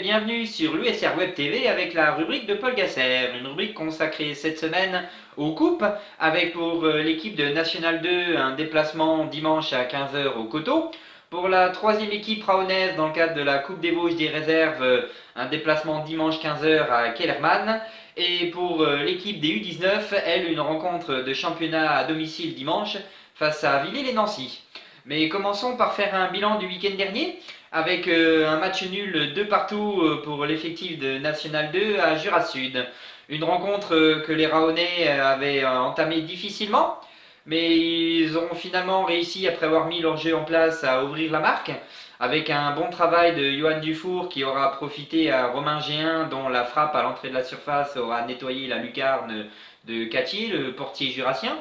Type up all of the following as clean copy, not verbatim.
bienvenue sur l'USR Web TV avec la rubrique de Paul Gasser, une rubrique consacrée cette semaine aux coupes, avec pour l'équipe de National 2 un déplacement dimanche à 15 h au Coteau. Pour la troisième équipe raonaise dans le cadre de la Coupe des Vosges des réserves, un déplacement dimanche 15 h à Kellerman. Et pour l'équipe des U19, elle, une rencontre de championnat à domicile dimanche face à Villers-les-Nancy. Mais commençons par faire un bilan du week-end dernier avec un match nul 2 partout pour l'effectif de National 2 à Jura Sud. Une rencontre que les Raonais avaient entamée difficilement, mais ils auront finalement réussi, après avoir mis leur jeu en place, à ouvrir la marque, avec un bon travail de Johan Dufour qui aura profité à Romain Géin, dont la frappe à l'entrée de la surface aura nettoyé la lucarne de Catier, le portier jurassien.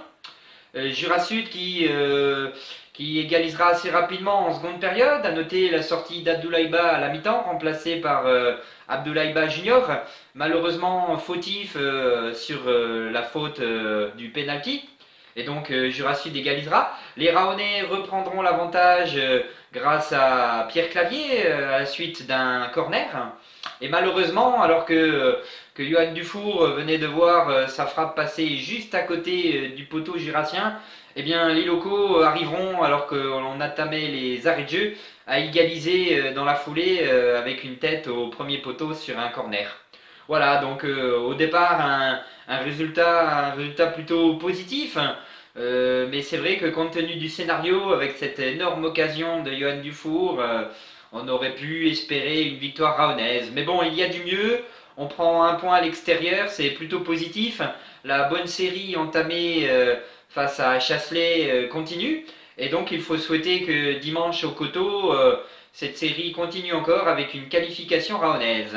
Jura Sud qui égalisera assez rapidement en seconde période. À noter la sortie d'Abdoulaïba à la mi-temps, remplacé par Abdoulaïba Junior, malheureusement fautif sur la faute du penalty. Et donc Jura Sud égalisera. Les Raonais reprendront l'avantage grâce à Pierre Clavier à la suite d'un corner. Et malheureusement, alors que Johan Dufour venait de voir sa frappe passer juste à côté du poteau jurassien, eh bien les locaux arriveront, alors qu'on entamait les arrêts de jeu, à égaliser dans la foulée avec une tête au premier poteau sur un corner. Voilà, donc au départ un résultat plutôt positif. Mais c'est vrai que compte tenu du scénario, avec cette énorme occasion de Johan Dufour, on aurait pu espérer une victoire raonaise. Mais bon, il y a du mieux. On prend un point à l'extérieur, c'est plutôt positif. La bonne série entamée face à Chasselet continue. Et donc il faut souhaiter que dimanche au Coteau, cette série continue encore avec une qualification raonaise.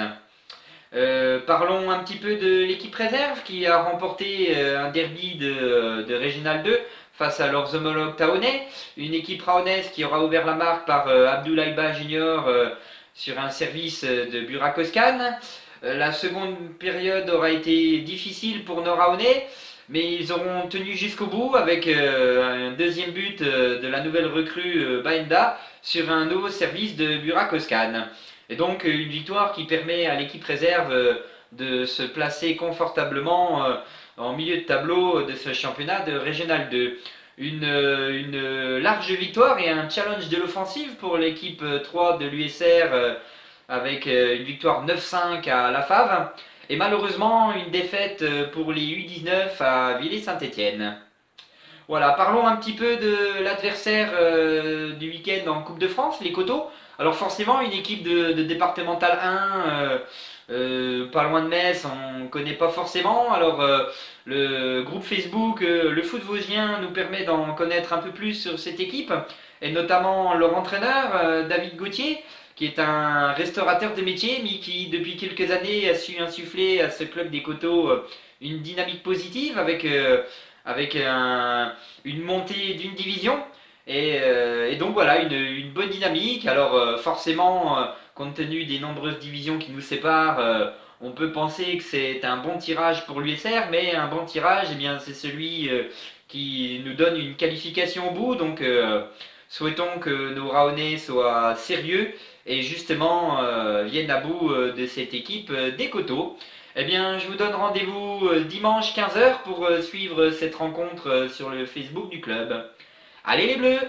Parlons un petit peu de l'équipe réserve qui a remporté un derby de Régional 2 face à leurs homologues taonais. Une équipe raonaise qui aura ouvert la marque par Abdoulaïba Junior sur un service de Burak Özkan. La seconde période aura été difficile pour nos raonais, mais ils auront tenu jusqu'au bout avec un deuxième but de la nouvelle recrue Baenda sur un nouveau service de Burak Özkan. Et donc une victoire qui permet à l'équipe réserve de se placer confortablement en milieu de tableau de ce championnat de Régional 2. Une large victoire et un challenge de l'offensive pour l'équipe 3 de l'USR avec une victoire 9-5 à La Fave. Et malheureusement une défaite pour les U19 à Villers-Saint-Étienne. Voilà, parlons un petit peu de l'adversaire du week-end en Coupe de France, les Coteaux. Alors forcément, une équipe de départemental 1, pas loin de Metz, on ne connaît pas forcément. Alors le groupe Facebook, le foot vosgien, nous permet d'en connaître un peu plus sur cette équipe, et notamment leur entraîneur, David Gauthier, qui est un restaurateur de métier, mais qui depuis quelques années a su insuffler à ce club des Coteaux une dynamique positive avec une montée d'une division. Et donc voilà, une bonne dynamique. Alors forcément, compte tenu des nombreuses divisions qui nous séparent, on peut penser que c'est un bon tirage pour l'USR, mais un bon tirage, eh bien, c'est celui qui nous donne une qualification au bout. Donc souhaitons que nos Raonais soient sérieux et justement viennent à bout de cette équipe des Coteaux. Eh bien, je vous donne rendez-vous dimanche 15 h pour suivre cette rencontre sur le Facebook du club. Allez les Bleus!